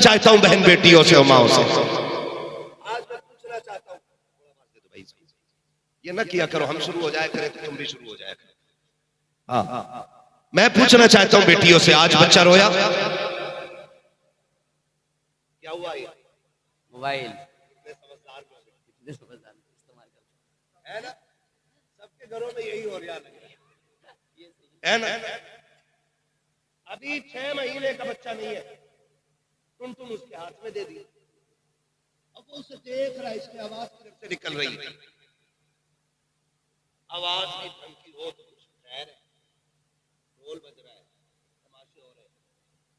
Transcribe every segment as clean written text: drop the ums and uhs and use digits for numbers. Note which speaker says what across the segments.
Speaker 1: चाहता हूं बहन बेटियों से और माओ से। आज मैं पूछना चाहता हूं, ये ना किया करो, हम शुरू हो जाए करें तो तुम भी शुरू हो जाए करो। हाँ, मैं पूछना चाहता हूं बेटियों से, आज बच्चा रोया, क्या हुआ? ये
Speaker 2: मोबाइल
Speaker 1: समझदार
Speaker 2: इस्तेमाल करते
Speaker 1: है ना, सबके घरों में यही हो रहा है ना। अभी 6 महीने का बच्चा नहीं है, तुम उसके हाथ में दे दिए, अब वो उसे देख रहा है, इसकी आवाज सिर्फ से निकल रही है, आवाज भी ढंग की हो तो कुछ खैर है, ढोल बज रहा है, तमाशे हो रहे हैं।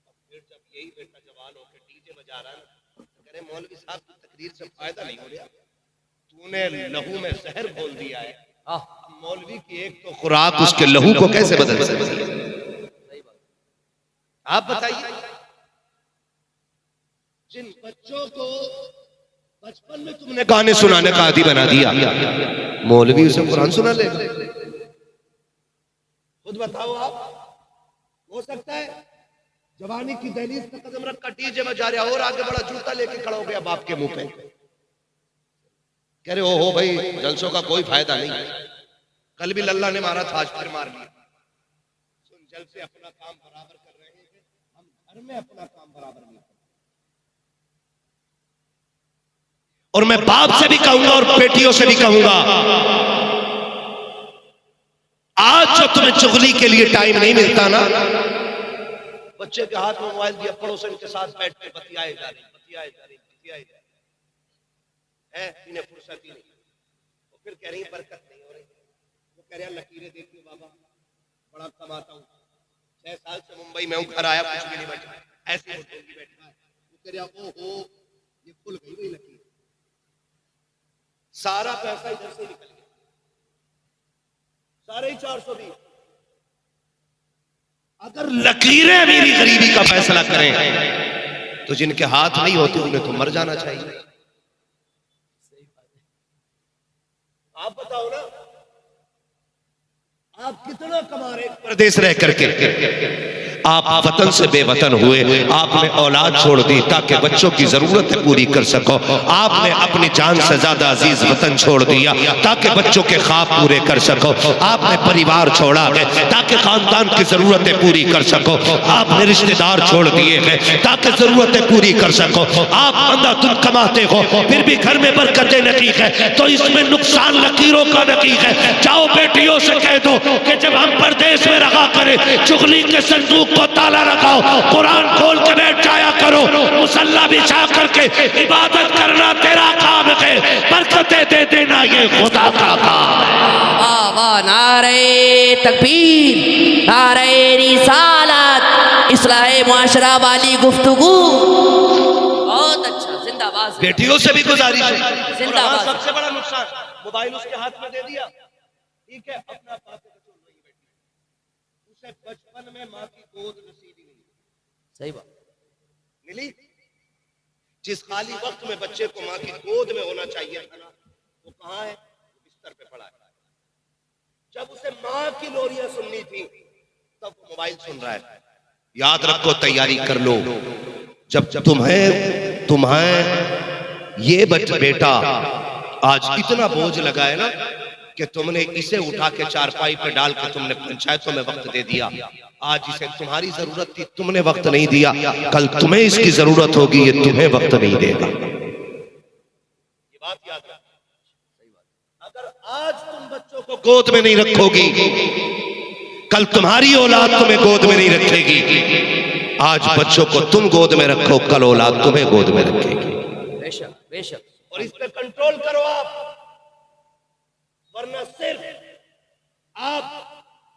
Speaker 1: और फिर जब यही बेटा जवान होकर डीजे बजा रहा है ना, तो कह रहे मौलवी साहब की तकरीर से फायदा नहीं हो रहा, तूने लहू में जहर घोल दिया है। मौलवी की एक तो खुराक उसके लहू को कैसे बदल सकती है? आप बताइए। जिन बच्चों को बचपन में तुमने गाने सुनाने का आदी बना दिया, मौलवी उसे कुरान सुना लेगा? खुद बताओ आप। हो सकता है जवानी की दहलीज पे कदम रखकर डीजे में जा रहा और आगे बड़ा जूता लेके खड़ा हो गया बाप के मुंह पे, कह रहे हो भाई जलसों का कोई फायदा नहीं, कल भी लल्ला ने मारा था, आज फिर मार लिया। सुन, जल से अपना काम बराबर कर रहे हैं, हम घर में अपना काम बराबर नहीं कर। और मैं बाप से भी कहूंगा और बेटियों से भी कहूंगा, आज जो तुम्हें चुगली के लिए टाइम नहीं मिलता ना, बच्चे के हाथ में मोबाइल दिया, पड़ोसन के साथ बैठ के बतियाए जा रही है, इन्हें फुर्सत ही नहीं। वो फिर कह रही है बरकत नहीं हो रही, वो कह रहे हैं लकीरें देखिए बाबा, बड़ा कमाता हूँ, 6 साल से मुंबई में हूँ, घर आया कुछ भी नहीं बचा, ऐसे बैठा है। वो कह रहा ओहो ये खुल गई वही लकीर, सारा पैसा इधर से निकल गया, सारे ही 420। अगर लकीरें मेरी गरीबी का फैसला करें तो जिनके हाथ नहीं होते उन्हें तो मर जाना चाहिए। आप बताओ ना, आप कितना कमा रहे प्रदेश रह करके, आप वतन से बेवतन हुए, आपने औलाद छोड़ दी ताकि बच्चों की जरूरतें पूरी कर सको, आपने अपनी जान से ज्यादा अजीज वतन छोड़ दिया ताकि बच्चों के ख्वाब पूरे कर सको, आपने परिवार छोड़ा है ताकि खानदान की जरूरतें पूरी कर सको, आपने रिश्तेदार छोड़ दिए हैं ताकि जरूरतें पूरी कर सको, आप अंधाधुंध कमाते हो फिर भी घर में बरकतें नहीं है, तो इसमें नुकसान लकीरों का नहीं है। जाओ बेटियों से कह दो कि जब हम परदेश में रखा करें, चुगली के संदूक को ताला लगाओ, कुरान खोल के बैठ जाया करो, मुसल्ला बिछा करके इबादत करना तेरा काम है, बरकतें दे देना ये खुदा का काम है।
Speaker 2: वाह वाह, नारे तकबीर, नारे रिसालत, इस्लाह मुआशरा वाली गुफ्तगू, बहुत अच्छा, जिंदाबाद।
Speaker 1: बेटियों से भी गुजारिश है,
Speaker 2: जिंदाबाद।
Speaker 1: सबसे बड़ा नुकसान मोबाइल उसके हाथ में दे दिया, ठीक है, अपना उसे बचपन में माँ की गोद नसीब ही नहीं,
Speaker 2: सही बात
Speaker 1: मिली। जिस खाली वक्त में बच्चे को माँ की गोद में होना चाहिए था ना, वो कहाँ है? बिस्तर पे पड़ा है। जब उसे माँ की लोरियां सुननी थी तब वो मोबाइल सुन रहा है। याद रखो, तैयारी कर लो, जब तुम्हें ये बेटा आज इतना बोझ लगा है ना कि तुमने इसे उठा के चारपाई पे डाल के तुमने पंचायतों में वक्त दे दिया, आज इसे तुम्हारी जरूरत थी, तुमने वक्त नहीं दिया, कल तुम्हें इसकी जरूरत होगी, ये तुम्हें वक्त नहीं देगा। ये बात याद रखो। अगर आज तुम बच्चों को गोद में नहीं रखोगी, कल तुम्हारी औलाद तुम्हें गोद में नहीं रखेगी। आज बच्चों को तुम गोद में रखो, कल औलाद तुम्हें गोद में रखेगी।
Speaker 2: बेशक बेशक।
Speaker 1: और इस पे कंट्रोल करो आप, वरना सिर्फ आप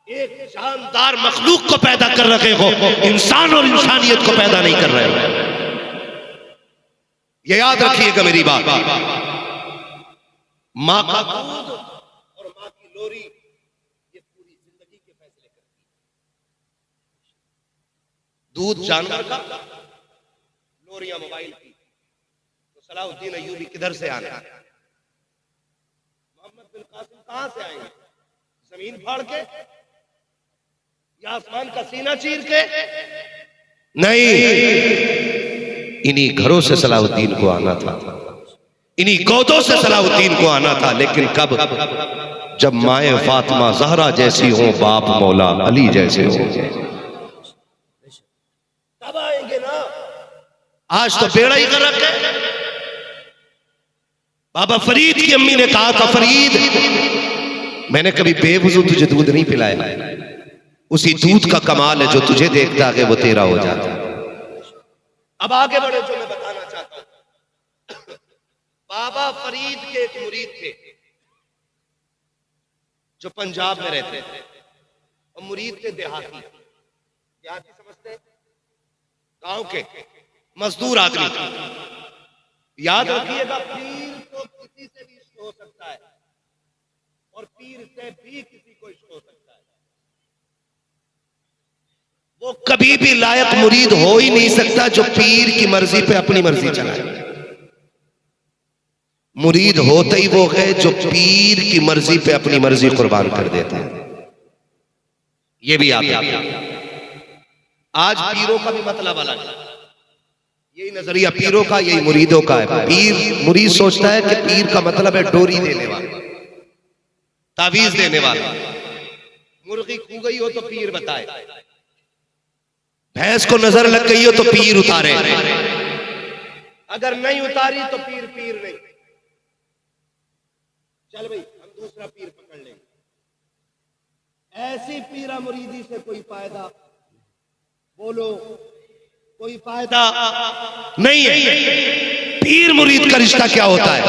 Speaker 1: एक जानदार मखलूक को पैदा कर रहे हो, इंसान और इंसानियत को पैदा नहीं कर रहे हो। ये याद रखिएगा मेरी बात। माँ का दूध और माँ की लोरी ये पूरी जिंदगी के फैसले करती है। दूध जानवर का, लोरियां मोबाइल की। तो सलाहुद्दीन अय्यूबी किधर से आने, मोहम्मद बिन कासिम कहां से आएंगे? जमीन फाड़ के या आसमान का सीना चीर के? नहीं, इन्हीं घरों से सलाहुद्दीन को आना था, इन्हीं गोदों से सलाहुद्दीन को आना था। लेकिन कब? जब माए फातिमा जहरा जैसी हो, बाप मौला अली जैसे हो, तब आएंगे ना। आज तो बेड़ा ही कर रखा है। बाबा फरीद की अम्मी ने कहा था, फरीद मैंने कभी बेवजू तुझे दूध नहीं पिलाया, उसी दूध का कमाल है जो तुझे देखता है वो तेरा हो जाता है। अब आगे बढ़े, जो मैं बताना चाहता हूं, बाबा फरीद के एक मुरीद थे जो पंजाब में रहते थे, और मुरीद थे देहाती। देहाती समझते हैं? गांव के मजदूर आदमी। याद रखिएगा, पीर तो किसी से भी इश्क हो सकता है और पीर से भी किसी को इश्क हो सकता है। वो कभी भी लायक मुरीद हो ही नहीं सकता जो पीर की मर्जी पे अपनी मर्जी चलाए। मुरीद होते ही वो है जो पीर की मर्जी पे अपनी मर्जी कुर्बान कर देता है। ये भी याद रखिए। आज पीरों का भी मतलब अलग है। यही नजरिया पीरों का, यही मुरीदों का है। पीर मुरीद सोचता है कि पीर का मतलब है डोरी देने वाला, तावीज देने वाला। मुर्गी खू गई हो तो पीर बताए, भैंस को नजर लग गई हो तो पीर उतारे, अगर नहीं उतारी तो पीर पीर नहीं। चल भाई हम दूसरा पीर पकड़ लेंगे। ऐसी पीरा मुरीदी से कोई फायदा, बोलो कोई फायदा नहीं है। पीर मुरीद का रिश्ता क्या होता है?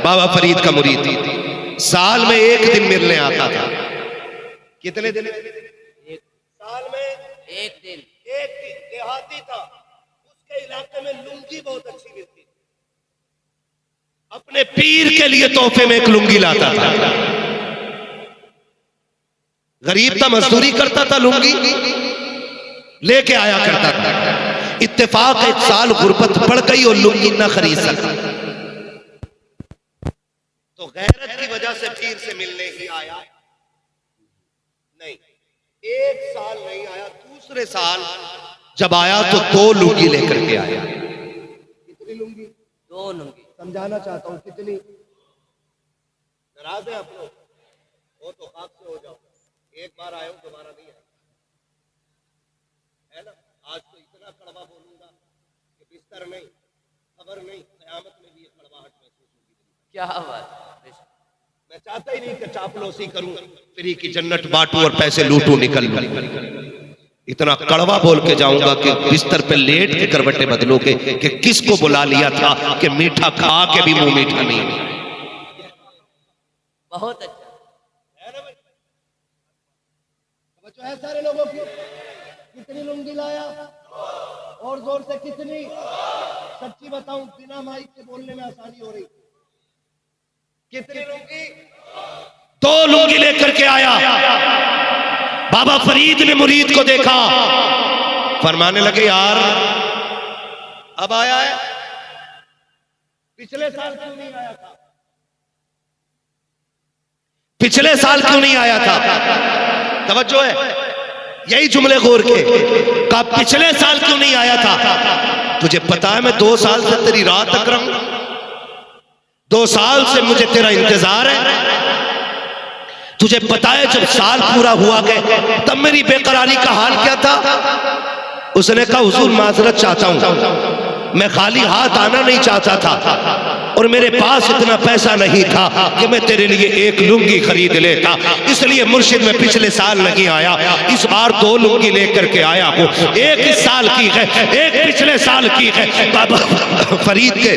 Speaker 1: बाबा फरीद का मुरीद साल में एक दिन मिलने आता था। कितने दिन? साल में
Speaker 2: एक दिन।
Speaker 1: एक दिन। देहाती था, उसके इलाके में लुंगी बहुत अच्छी मिलती थी। अपने पीर के लिए तोहफे में एक लुंगी लाता था। गरीब था, मजदूरी करता था, लुंगी लेके आया करता था। इत्तेफाक एक साल गुर्बत पड़ गई और लुंगी ना खरीद सका, तो गैरत की वजह से पीर से मिलने ही आया। नहीं, एक साल नहीं आया, दूसरे साल जब आया तो 2 लुंगी लेकर के आया। कितनी लुंगी?
Speaker 2: 2 लुंगी।
Speaker 1: समझाना चाहता हूं कितनी। नाराज है आप लोग? वो तो खाक से हो जाओ। एक बार आए हो, दोबारा नहीं आए, है ना? आज तो इतना कड़वा बोलूंगा कि बिस्तर नहीं, खबर नहीं, कयामत में भी ये कड़वाहट महसूस होगी।
Speaker 2: क्या बात।
Speaker 1: मैं चाहता ही नहीं कि चापलूसी करूं, फ्री की जन्नत बांटूं और पैसे लूटूं, निकल लूं। इतना कड़वा बोल के जाऊंगा कि बिस्तर पे लेट के करवटे बदलोगे कि किसको बुला लिया था कि मीठा खा के भी मुंह मीठा नहीं।
Speaker 2: बहुत अच्छा
Speaker 1: है ना भाई? बच्चों है सारे लोगों की। कितनी लुंगी लाया? और जोर से कितनी? सच्ची बताऊं, बिना माइक के बोलने में आसानी हो रही। कितनी लुंगी? 2 लुंगी लेकर के आया। बाबा फरीद ने मुरीद को देखा, फरमाने लगे, यार अब आया है, पिछले साल क्यों नहीं आया था? पिछले साल क्यों नहीं आया था? तवज्जो है, यही जुमले गौर के। कहा पिछले साल क्यों नहीं आया था? तुझे पता है मैं 2 साल से तेरी रात तक रहा हूं, 2 साल से मुझे तेरा इंतजार है। तुझे पता है जब साल पूरा हुआ गया तब मेरी बेकरारी का हाल क्या था? उसने कहा हुजूर माजरत चाहता हूं, मैं खाली हाथ आना नहीं चाहता था और मेरे पास इतना पैसा नहीं था कि मैं तेरे लिए एक लुंगी खरीद लेता, इसलिए मुर्शिद में पिछले साल नहीं आया, इस बार 2 लुंगी लेकर के आया हूं। एक इस साल की है, एक पिछले साल की है। बाबा फरीद के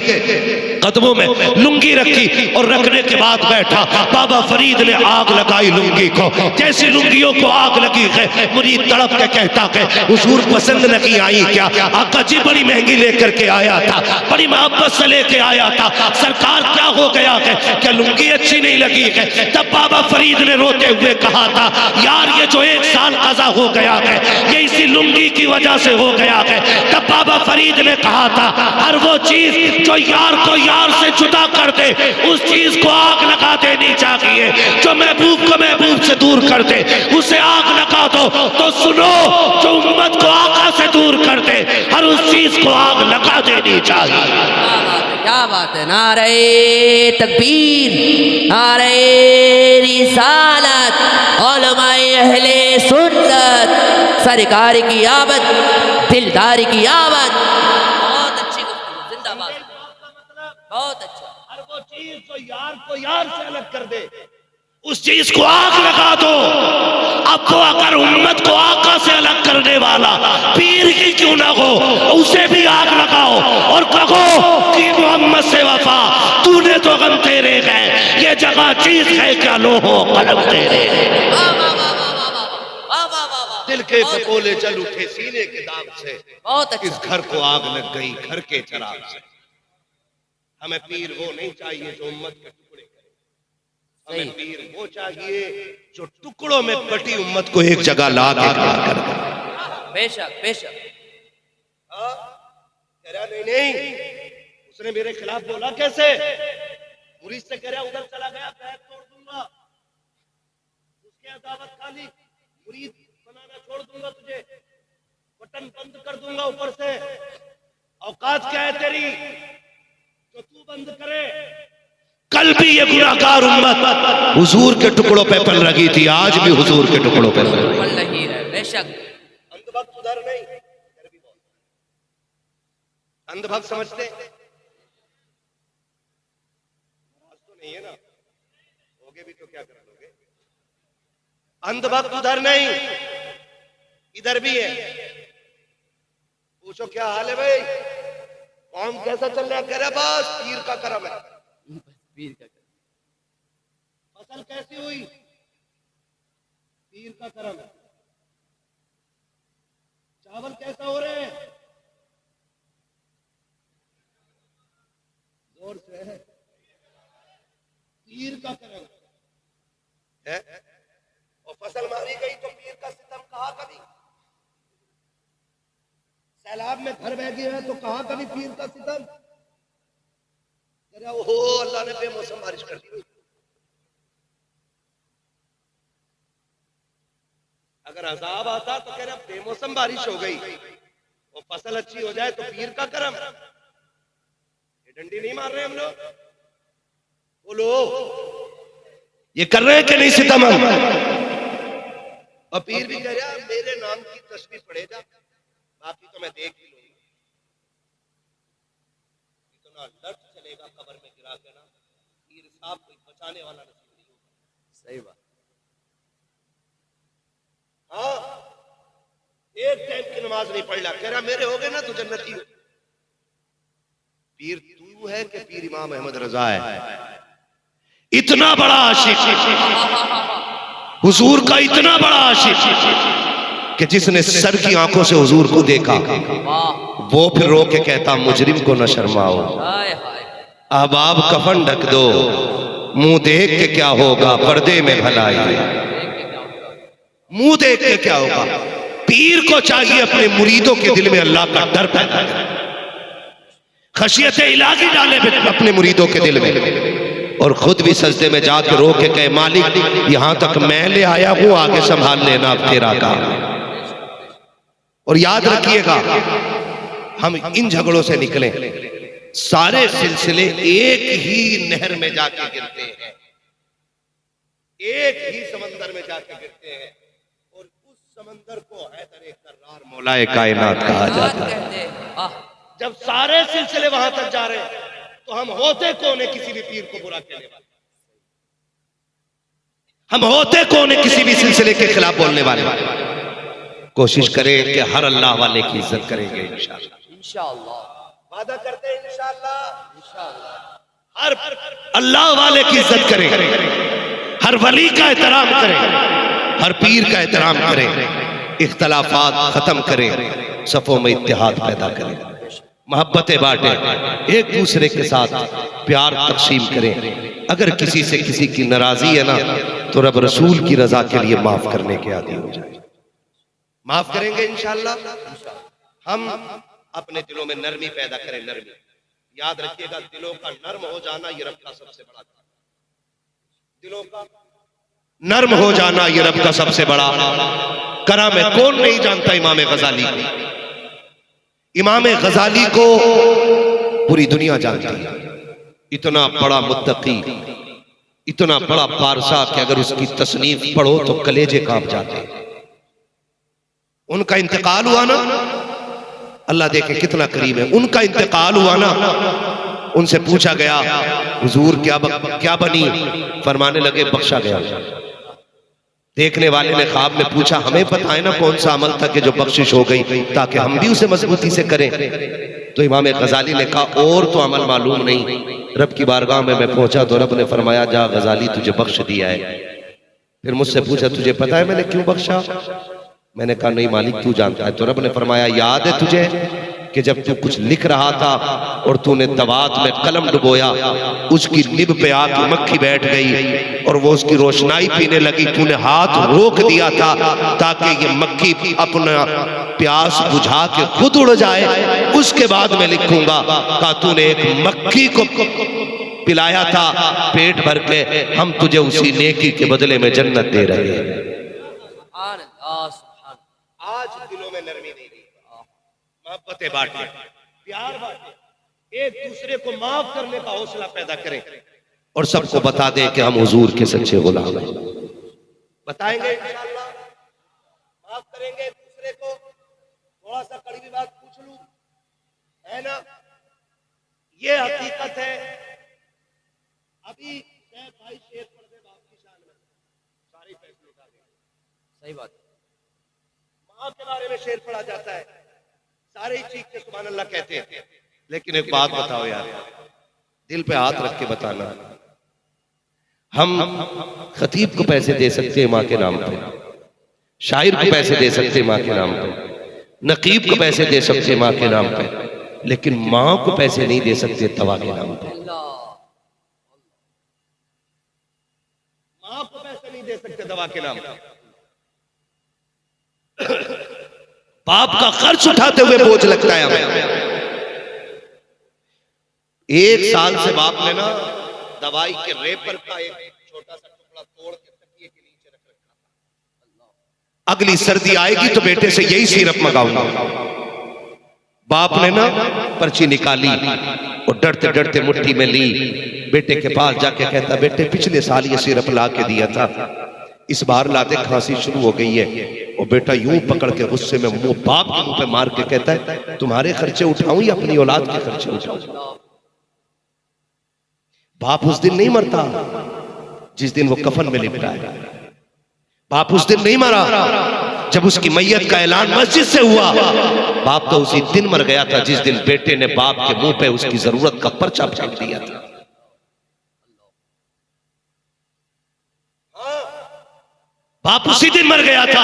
Speaker 1: कदमों में लुंगी रखी और रखने के बाद बैठा। बाबा फरीद ने आग लगाई लुंगी को। जैसी लुंगियों को आग लगी है, मुरीद तड़प के कहता है हुजूर पसंद नहीं आई क्या? आका जी बड़ी महंगी लेकर के आया था, बड़ी मोहब्बत से लेके आया था, सरकार क्या हो गया है? क्या लुंगी अच्छी नहीं लगी है? तब बाबा फरीद ने रोते हुए कहा था, यार ये जो 1 साल कज़ा हो गया है ये इसी लुंगी की वजह से हो गया है। तब बाबा फरीद ने कहा था, हर वो चीज जो यार को यार से जुदा कर दे उस चीज को आग लगा देनी चाहिए, जो महबूब को महबूब से दूर कर दे उसे आग लगा दो।
Speaker 3: तो सुनो, जो उम्मत को आका से दूर कर दे हर उस चीज को आग लगा देनी चाहिए।
Speaker 2: क्या बात है, नारे तकबीर, नारे रिसालत, उलमाए अहले सुन्नत, सरकार की आमद, दिलदार की आमद। बहुत अच्छी गुफ्तगू, जिंदाबाद, बहुत अच्छा।
Speaker 1: हर वो चीज जो यार को यार से अलग कर दे,
Speaker 3: उस चीज को आग लगा दो। अब वो अगर उम्मत को आका से अलग करने वाला पीर ही क्यों ना हो, उसे भी आग लगाओ और कहो कि मोहम्मद से वफा, तूने तो गम तेरे गए, ये जगह चीज है क्या, लो हो कलम तेरे।
Speaker 1: दिल के पकोले जल उठे सीने के दाग से,
Speaker 2: बहुत
Speaker 1: इस
Speaker 2: अच्छा।
Speaker 1: घर को आग लग गई घर के चराग से। हमें पीर वो नहीं चाहिए जो उम्मत के टुकड़े करे, हमें पीर वो चाहिए जो टुकड़ों में बटी उम्मत को एक जगह ला के खड़ा कर दे।
Speaker 2: बेशक बेशक।
Speaker 1: कह रहा नहीं नहीं, उसने मेरे खिलाफ बोला कैसे? मुरीद से कह रहा उधर चला गया, पैर तोड़ दूंगा, उसके अदावत खाली, मुरीद बनाना छोड़ दूंगा तुझे, बटन बंद कर दूंगा ऊपर से। औकात क्या है तेरी जो तू बंद करे?
Speaker 3: कल भी ये गुनाहगार उम्मत हुजूर के टुकड़ों पे पल रही थी, आज भी हुजूर के टुकड़ों पे
Speaker 2: पल रही है, बेशक।
Speaker 1: अंधभक्त उधर नहीं, इधर भी बोल। अंधभक्त समझते तो नहीं है ना, होगे भी तो क्या कर लोगे। अंधभक्त उधर नहीं, इधर भी है। पूछो क्या हाल है भाई, काम कैसा चल रहा है? कह रहा बस पीर का करम है।
Speaker 2: पीर का
Speaker 1: फसल कैसी हुई? पीर का करम है। चावल कैसा हो रहे हैं? जोर से है, पीर का करम है। और फसल मारी गई तो पीर का सितम कहा कभी? सैलाब में घर बह गया है तो कहा कभी पीर का सितम? ओहो अल्लाह ने बेमौसम बारिश कर दी। अगर अजाब आता तो कह रहा बेमौसम बारिश हो गई और फसल अच्छी हो जाए तो पीर का करम। ये डंडी नहीं मार रहे हम लोग, बोलो
Speaker 3: ये कर रहे हैं कि नहीं सितम हम?
Speaker 1: और पीर भी कह रहा मेरे नाम की तस्वीर पढ़े जा, बाकी तो मैं देख ही लूंगा। इतना लट चलेगा कब्र में गिरा के ना, पीर साहब कोई बचाने वाला नसीब नहीं होगा।
Speaker 2: सही बात।
Speaker 1: हाँ, एक टाइम की नमाज नहीं पढ़ रहा, कह रहा मेरे हो गए ना तो जन्नती हो। पीर तू है कि पीर इमाम अहमद रजा है?
Speaker 3: इतना बड़ा आशिक, हुजूर का इतना बड़ा आशिक कि जिसने सर की आंखों से हुजूर को देखा, वो फिर रो के कहता मुजरिम को न शर्माओ,
Speaker 2: हाय हाय।
Speaker 3: अब आप कफन ढक दो, मुंह देख के क्या होगा, पर्दे में भलाई, मुंह देख के क्या होगा। पीर को चाहिए अपने मुरीदों के दिल में अल्लाह का डर पैदा करे, खशियत इलाही डाले अपने मुरीदों के दिल में, और खुद भी सजदे में जाके रो के कहे मालिक यहां तक मैं ले आया हूं, आगे संभाल लेना अब तेरा काम। और याद रखिएगा हम इन झगड़ों से निकले, सारे सिलसिले एक ही नहर में जाके गिरते हैं, एक ही समंदर में जाके गिरते हैं, और उस समंदर को हैदर कर्रार मौलाए कायनात कहा जाता है।
Speaker 1: जब सारे सिलसिले वहां तक जा रहे हैं तो हम होते कौन है किसी भी पीर को बुरा कहने वाले?
Speaker 3: हम होते कौन है किसी भी सिलसिले के खिलाफ बोलने वाले? कोशिश करें कि हर अल्लाह वाले की इज्जत करेंगे इंशाअल्लाह।
Speaker 2: इंशाअल्लाह
Speaker 1: वादा करते हैं इंशाअल्लाह।
Speaker 3: हर अल्लाह वाले की इज्जत करें, हर वली का एहतराम करें, हर पीर का एहतराम करें, इख्तलाफात खत्म करें, सफों में इत्तेहाद पैदा करें, मोहब्बतें बांटें, एक दूसरे के साथ प्यार तकसीम करें। अगर किसी से किसी की नाराजगी है ना तो रब रसूल की रजा के लिए माफ करने के आदी हो जाए।
Speaker 1: माफ करेंगे इंशाअल्लाह। हम अपने दिलों में नरमी पैदा करें, नरमी। याद रखिएगा दिलों का नर्म हो जाना ये रब का सबसे बड़ा, दिलों का
Speaker 3: नर्म हो जाना ये रब का सबसे बड़ा करम है। कौन नहीं जानता इमाम गजाली को? इमाम गजाली को पूरी दुनिया जानती है। इतना बड़ा मुत्तकी, इतना बड़ा पारसा कि अगर उसकी तसनीफ पढ़ो तो कलेजे कांप जाते हैं। उनका इंतकाल हुआ ना, अल्लाह देखे कितना करीब है। उनका इंतकाल हुआ ना, उनसे पूछा गया हुजूर क्या बनी? फरमाने लगे बख्शा गया। देखने वाले ने ख्वाब में पूछा हमें बताए ना कौन सा अमल था कि जो बख्शिश हो गई, ताकि हम भी उसे मजबूती से करें। तो इमाम गजाली ने कहा और तो अमल मालूम नहीं। रब की बारगाह में मैं पहुंचा तो रब ने फरमाया जा गजाली तुझे बख्श दिया है। फिर मुझसे पूछा तुझे पता है मैंने क्यों बख्शा? मैंने कहा नहीं मालिक तू जानता है। तो रब ने फरमाया याद है तुझे कि जब तू कुछ लिख रहा था और तूने दवात में कलम डुबोया, उसकी निब पे आके मक्खी बैठ गई और वो उसकी रोशनाई पीने लगी। तूने हाथ रोक दिया था ताकि ये मक्खी अपना प्यास बुझा के खुद उड़ जाए, उसके बाद मैं लिखूंगा। कहा तूने एक मक्खी को पिलाया था पेट भर के, हम तुझे उसी नेकी के बदले में जन्नत दे रहे हैं।
Speaker 1: आज दिलों में नरमी नहीं रही, मोहब्बतें बांटे, प्यार बांटे, एक दूसरे को माफ करने का हौसला पैदा करें
Speaker 3: और सबको बता दें कि हम हुजूर के सच्चे गुलाम हैं।
Speaker 1: बताएंगे इंशाअल्लाह, माफ करेंगे एक दूसरे को। थोड़ा सा कड़वी बात पूछ लूं, है ना, ये हकीकत है। अभी भाई शेर पढ़ दे बाप की शान में, सारी फैसले का
Speaker 2: सही बात।
Speaker 1: माँ के बारे में शेर पढ़ा जाता है, सारे ही चीख के सुभान अल्लाह कहते हैं।
Speaker 3: लेकिन एक बात बताओ यार, दिल पे हाथ रख के बताना, हम खतीब को पैसे दे सकते हैं माँ के नाम पे, शायर को पैसे दे सकते हैं माँ के नाम पे, नकीब को पैसे दे सकते हैं माँ के नाम पे, लेकिन माँ को पैसे नहीं दे सकते दवा के नाम पे।
Speaker 1: माँ को पैसे नहीं दे सकते दवा के नाम पे।
Speaker 3: बाप का खर्च उठाते हुए बोझ लगता है हमें। एक साल से बाप ने ना दवाई के रेपर का एक छोटा सा टुकड़ा तोड़ के तकिए के नीचे रख रखा था। अगली सर्दी आएगी तो बेटे से यही सिरप मंगाऊंगा। बाप ने ना पर्ची निकाली और डरते डरते मुट्ठी में ली, बेटे के पास जाके कहता बेटे पिछले साल ये सिरप ला के दिया था, इस बार लाते खांसी शुरू हो गई है। और बेटा यूं पकड़ के गुस्से में मुंह बाप के मुंह पे मार के कहता है तुम्हारे खर्चे उठाऊं या अपनी औलाद के खर्चे उठाऊं? बाप उस दिन नहीं मरता जिस दिन वो कफन में लिपटा है। बाप उस दिन नहीं मरा जब उसकी मैयत का ऐलान मस्जिद से हुआ। बाप तो उसी दिन मर गया था जिस दिन बेटे ने बाप के मुंह पे उसकी जरूरत का पर्चा फेंक दिया था। बाप उसी दिन मर गया था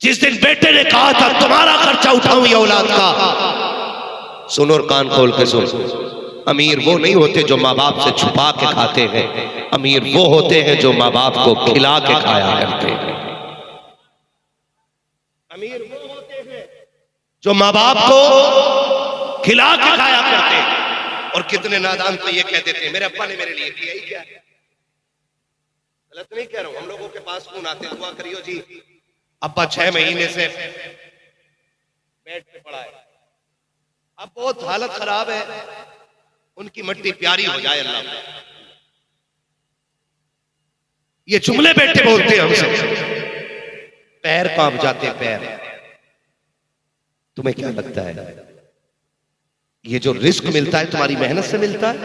Speaker 3: जिस दिन बेटे ने कहा था तुम्हारा खर्चा उठाऊं या औलाद का। सुनो और कान खोल के सुन, अमीर वो नहीं होते जो माँ बाप से छुपा के खाते हैं, अमीर वो होते हैं जो माँ बाप को खिला के खाया करते हैं।
Speaker 1: अमीर वो होते हैं
Speaker 3: जो माँ बाप को खिला के खाया करते हैं। और कितने नादान तो ये कह देते हैं मेरे अब्बा ने मेरे लिए किया ही क्या है। गलत नहीं कह रहा हूं, हम लोगों के पास फोन आते दुआ करियो जी, अब्बा 6 महीने से बेड पे पड़ा है, अब बहुत हालत खराब है, उनकी मट्टी प्यारी हो जाए अल्लाह। ये जुमले बेटे बोलते हैं हमसे, पैर कांप जाते हैं पैर। तुम्हें क्या लगता है ये जो रिस्क मिलता है तुम्हारी मेहनत से मिलता है?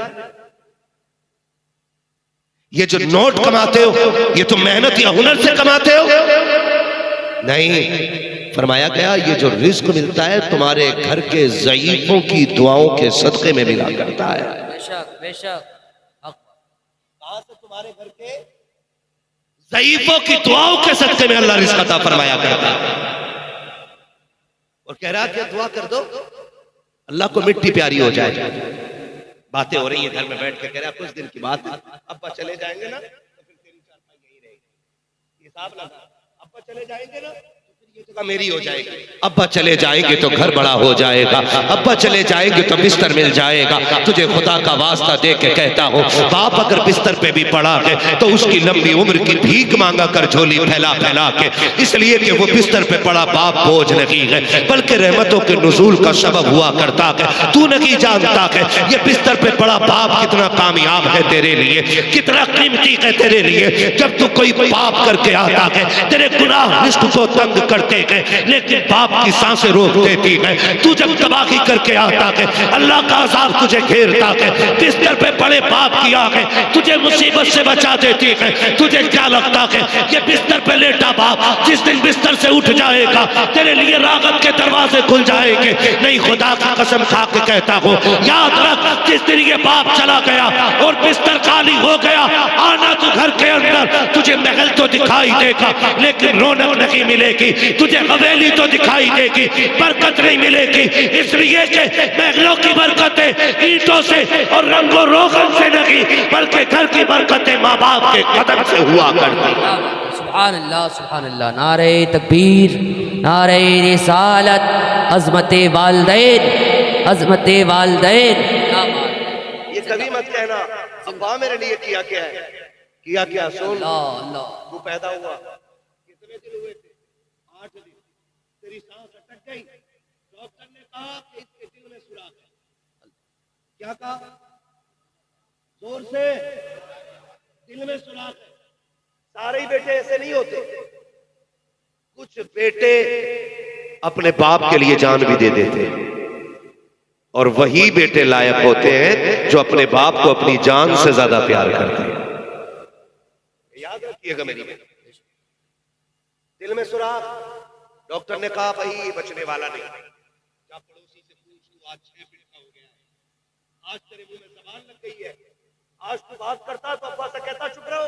Speaker 3: ये जो नोट कमाते हो ये तो मेहनत या हुनर से कमाते हो? नहीं, फरमाया गया ये जो रिस्क मिलता है तुम्हारे घर के ज़ईफों की दुआओं के सदक़े में मिला करता है।
Speaker 2: बेशक बेशक।
Speaker 1: कहां से? तुम्हारे घर के
Speaker 3: ज़ईफों की दुआओं के सदक़े में अल्लाह रिस्क अता फरमाया करता है। और कह रहा कि दुआ कर दो अल्लाह को मिट्टी प्यारी हो जाए। बातें हो रही है घर में बैठ के, कह रहा कुछ दिन की बात है, अब्बा चले जाएंगे ना तो फिर तेरी चारपाई यही रहेगी। हिसाब लगा, अब्बा चले जाएंगे ना तो फिर
Speaker 1: ये जगह मेरी हो जाएगी।
Speaker 3: अब्बा चले जाएंगे तो घर बड़ा हो जाएगा, अब्बा चले जाएंगे तो बिस्तर मिल जाएगा। तुझे खुदा का वास्ता दे के कहता हूँ, बाप अगर बिस्तर पे भी पड़ा है तो उसकी लंबी उम्र की भीख मांगा कर झोली फैला फैला के, इसलिए कि वो बिस्तर पे पड़ा बाप बोझ नहीं है बल्कि रहमतों के नुज़ूल का सबब हुआ करता है। तू नहीं जानता है ये बिस्तर पे पड़ा बाप कितना कामयाब है तेरे लिए, कितना कीमती है तेरे लिए। जब तू कोई पाप करके आता है, तेरे गुनाह रिश्त को तंग करते हैं लेकिन बाप की सांसें रोक देती है। तू जब तबाही करके आता है, अल्लाह का अज़ाब तुझे घेरता है, बिस्तर पे पड़े बाप की आंखें तुझे मुसीबत से बचा देती है। तुझे क्या लगता है ये बिस्तर पे लेटा बाप जिस दिन बिस्तर से उठ जाएगा तेरे लिए राहत के दरवाजे खुल जाएंगे? नहीं, खुदा की कसम खा के कहता हूँ, याद रख जिस दिन ये बाप चला गया और बिस्तर खाली हो गया, आना तू घर के अंदर, तुझे महल तो दिखाई देगा लेकिन रौनक नहीं मिलेगी, तुझे हवेली तो दिखाई देगी, बरकत नहीं मिलेगी। इसलिए कि महलों की बरकतें ईंटों से और रंगो रोगन से नहीं बल्कि घर की बरकतें माँ बाप के कदम से हुआ करती।
Speaker 2: सुभान अल्लाह, सुभान अल्लाह। नारे तकबीर, नारे रिसालत, अज़मते वालिदैन, अज़मते वालिदैन। क्या बात है।
Speaker 1: ये कभी मत कहना अब्बा मेरे लिए किया क्या है, किया क्या। सुन,
Speaker 2: अल्लाह अल्लाह।
Speaker 1: तू पैदा हुआ कितने दिन हुए थे? 8 दिन। तेरी सांस अटक गई, डॉक्टर ने कहा कि इसके दिल में सुराख है। क्या कहा? जोर से, दिल में सुराख है। सारे ही बेटे ऐसे नहीं होते, कुछ बेटे
Speaker 3: अपने बाप के लिए जान भी दे देते और वही बेटे लायक होते हैं जो अपने बाप को अपनी जान से ज्यादा प्यार करते हैं।
Speaker 1: याद रखिएगा मेरी बेटी, दिल में सुराख। डॉक्टर ने कहा भाई ये बचने वाला नहीं। क्या पड़ोसी से पूछ, तू आज 6 फीट का हो गया है, आज तेरे मुंह में जबान लग गई है, आज तू बात करता तो अब्बा से कहता चुप रहो,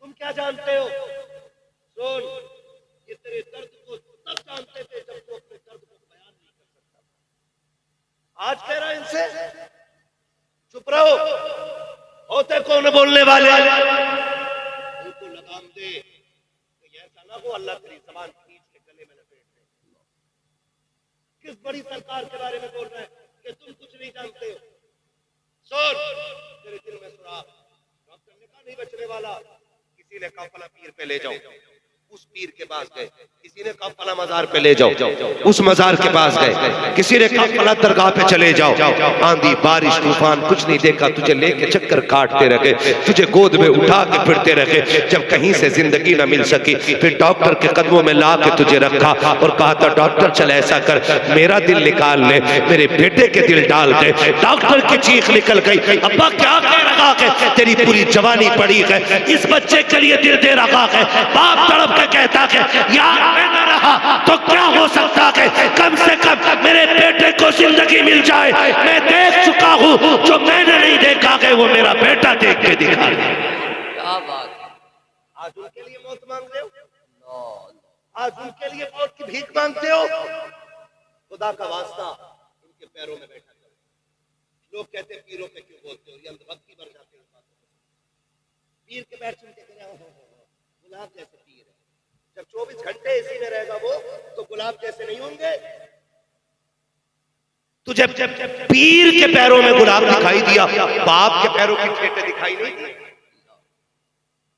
Speaker 1: तुम क्या जानते हो। सुन, ये तेरे दर्द को तब जानते थे जब तू अपने दर्द को बयान नहीं कर सकता। आज कह रहा है इनसे चुप रहो, होते कौन बोलने वाले, उनको लगाम दे, ऐसा ना हो अल्लाह तेरी जबान खींच के गले में लपेट दे। किस बड़ी सरकार के बारे में बोल रहे हैं कि तुम कुछ नहीं जानते हो। सुन, तेरे दिल में सुराख। डॉक्टर ने कहा नहीं बचने वाला। किसी ने कहा फला पीर पे ले जाओ, उस पीर के पास गए। किसी ने कहा फला मजार पे ले जाओ, उस मजार के पास गए। किसी ने कहा फला दरगाह पे चले जाओ। आंधी बारिश तूफान कुछ नहीं देखा, तुझे लेके चक्कर काटते रहे, तुझे गोद में उठा के फिरते रहे। जब कहीं से जिंदगी न मिल सकी फिर डॉक्टर के कदमों में ला के तुझे रखा और कहा था डॉक्टर चल ऐसा कर मेरा दिल निकाल ले, मेरे बेटे के दिल डाल दे। डॉक्टर की चीख निकल गई, अब्बा क्या कह रहा है, तेरी पूरी जवानी पड़ी है, इस बच्चे के लिए दिल दे रहा है। बाप तड़प के कहता है यार मैं न रहा तो क्या हो सकता है, कम से कम मेरे बेटे को जिंदगी मिल जाए। मैं देख चुका हूँ जो मैंने नहीं देखा है वो मेरा बेटा देख के दिखा दे।
Speaker 2: क्या बात है।
Speaker 1: आज उनके लिए मौत मांगते हो, आज उनके लिए मौत की भीख मांगते हो। खुदा का वास्ता इनके पैरों में बैठा करो। लोग कहते हैं पीरों पे क्यों बोलते हो, ये अंधभक्ति भर जाते हैं। पीर के पैर चुनते गुलाब जैसे पीर है, जब 24 घंटे इसी में रहेगा वो तो गुलाब जैसे नहीं होंगे।
Speaker 3: तुझे पीर के पैरों में गुलाब दिखाई दिया, बाप के पैरों की ठेटे दिखाई नहीं दी।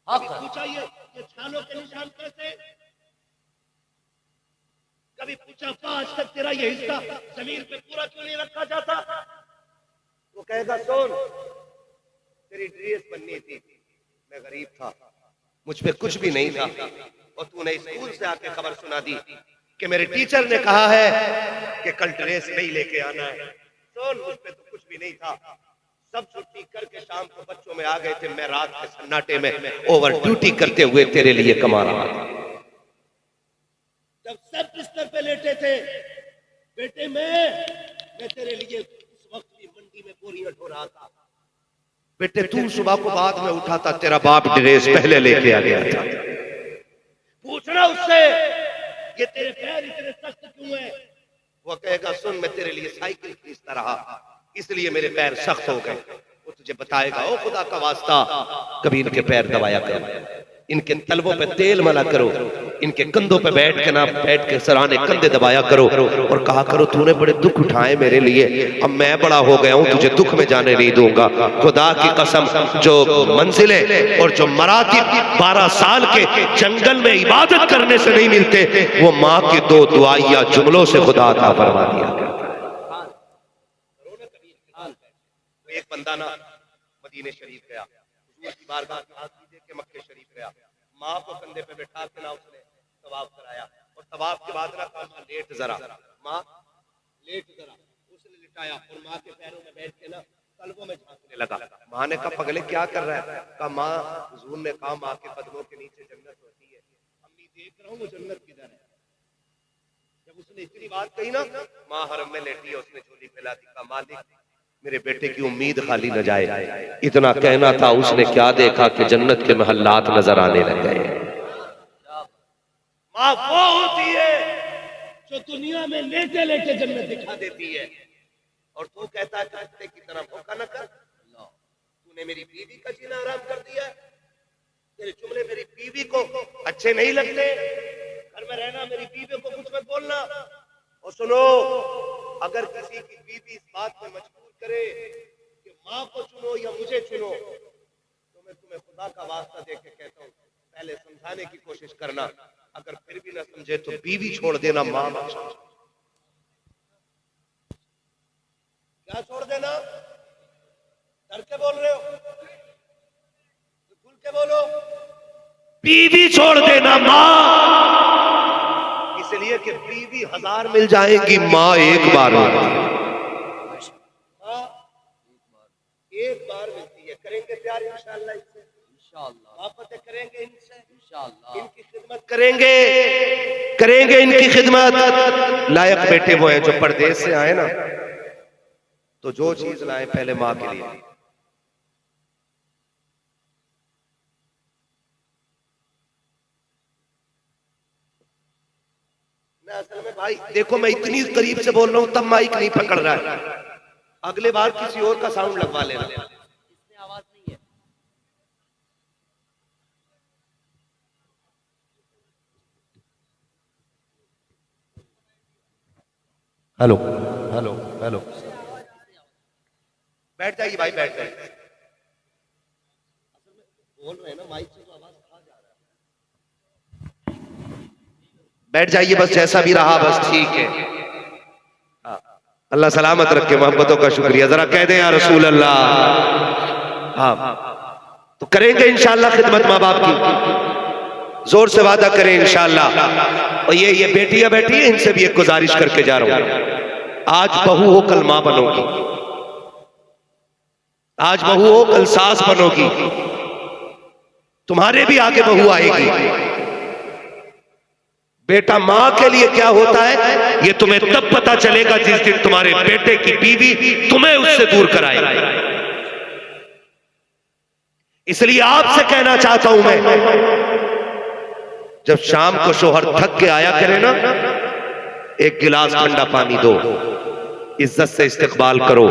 Speaker 1: पूछा ये छालों के निशान कैसे, कभी पूछा आज तक तेरा ये हिस्सा जमीन पे पूरा क्यों नहीं रखा जाता। वो कहेगा सुन तेरी ड्रेस बननी थी, मैं गरीब था, मुझ पे कुछ भी नहीं था और तूने स्कूल से आके खबर सुना दी कि मेरे टीचर ने कहा है कि कल ड्रेस नहीं लेके आना है। सुन, मुझ पे तो कुछ भी नहीं था, सब छुट्टी करके शाम को बच्चों में आ गए थे, मैं रात के सन्नाटे में ओवर ड्यूटी करते हुए तेरे लिए कमा रहा था। जब सब बिस्तर पे लेटे थे बेटे मैं तेरे लिए उस वक्त भी मंडी में बोरियां ढो रहा था। बेटे तू सुबह को बाद में उठा था, तेरा बाप ड्रेस पहले लेके आ गया था। पूछना उससे ये तेरे पैर इतने सख्त क्यों है। वो कहेगा सुन मैं तेरे लिए साइकिल खींचता रहा इसलिए मेरे पैर सख्त हो गए। वो तुझे बताएगा ओ खुदा का वास्ता कभी इनके पैर दबाया करो, इनके तलवों पे तेल मला करो,
Speaker 3: इनके कंधों पे बैठ के सराहने कंधे दबाया करो और कहा करो तूने बड़े दुख उठाए मेरे लिए, अब मैं बड़ा हो गया हूं, तुझे दुख में जाने नहीं दूंगा। खुदा की कसम, जो मंजिलें और जो मरातिब 12 साल के जंगल में इबादत करने से नहीं मिलते, वो माँ की 2 दुआइया जुमलों से खुदा अता फरमा दिया करता है।
Speaker 1: एक बंदा ना मदीने शरीफ गया, हुजूर की बारगाह में हाथ दे के मक्के शरीफ गया, माँ को कंधे पे बैठा के ना उसने तवाफ कराया, और तवाफ के बाद ना कहा माँ लेट जरा, माँ लेट जरा, उसने लिटाया और माँ के पैरों में बैठ के ना कल्बों में झांकने लगा। माँ ने कहा पगले क्या कर रहा है? कहा माँ, हुजूर ने कहा माँ के कदमों के नीचे जन्नत होती है, अम्मी देख रहा हूँ वो जन्नत किधर है। जब उसने इतनी बात कही ना, माँ हरम में लेटी है, उसने झोली फैला दी, कहा मालिक मेरे बेटे की उम्मीद खाली न जाए। इतना कहना था, उसने क्या देखा कि जन्नत के महल्लात नजर आने लग गए। माँ वो होती है जो दुनिया में लेटे लेटे जन्नत दिखा देती है, और तू कहता है कुत्ते की तरह भूखा न कर, तूने मेरी बीवी का जीना आराम कर दिया, तेरे जुमले मेरी बीवी को अच्छे नहीं लगते, घर में रहना, मेरी बीवी को कुछ मत बोलना। और सुनो, अगर किसी की बीवी इस बात में मजबूर करे कि माँ को चुनो या मुझे चुनो, तो मैं तुम्हें खुदा का वास्ता दे के कहता हूँ, पहले समझाने की कोशिश करना, अगर फिर भी ना समझे तो बीवी छोड़ देना, माँ मत छोड़। क्या छोड़ देना? डर के बोल रहे हो? खुल के बोलो।
Speaker 3: बीवी छोड़ देना माँ, इसलिए कि बीवी 1000 मिल जाएंगी, माँ एक बार मिलती है।
Speaker 1: एक बार मिलती है। करेंगे प्यार इंशाअल्लाह, इससे इंशाअल्लाह मोहब्बतें करेंगे, इनसे इंशाअल्लाह इनकी खिदमत
Speaker 3: करेंगे इनकी खिदमत। लायक बेटे वो हैं जो परदेश से आए ना, तो जो चीज लाए पहले माँ के लिए।
Speaker 1: असल में
Speaker 3: भाई देखो, मैं इतनी करीब से बोल रहा हूं तब माइक नहीं पकड़ रहा है, अगले बार किसी और का साउंड लगवा लेना।
Speaker 2: इसमें आवाज नहीं है।
Speaker 3: हेलो हेलो हेलो, बैठ जाइए भाई, बैठ जाइए।
Speaker 1: बोल रहे हैं ना माइक से, तो आवाज आ जा रहा है।
Speaker 3: बैठ जाइए बस, जैसा भी रहा बस ठीक है। अल्लाह सलामत रखे, मोहब्बतों का शुक्रिया। जरा कह दें या रसूल अल्लाह। हाँ, तो करेंगे इंशाअल्लाह खिदमत माँ बाप की, जोर से वादा करें इंशाअल्लाह। और ये बेटियां बैठी है, इनसे भी एक गुजारिश करके जा रहा हूं, आज बहू हो कल मां बनोगी, आज बहू हो कल सास बनोगी, तुम्हारे भी आगे बहू आएगी। बेटा मां के लिए क्या होता है ये तुम्हें तब पता चलेगा जिस दिन तुम्हारे बेटे की बीवी तुम्हें उससे दूर कराए। इसलिए आपसे कहना चाहता हूं मैं, जब शाम को शोहर थक के आया करे ना, एक गिलास ठंडा पानी दो, इज्जत से इस्तकबाल करो,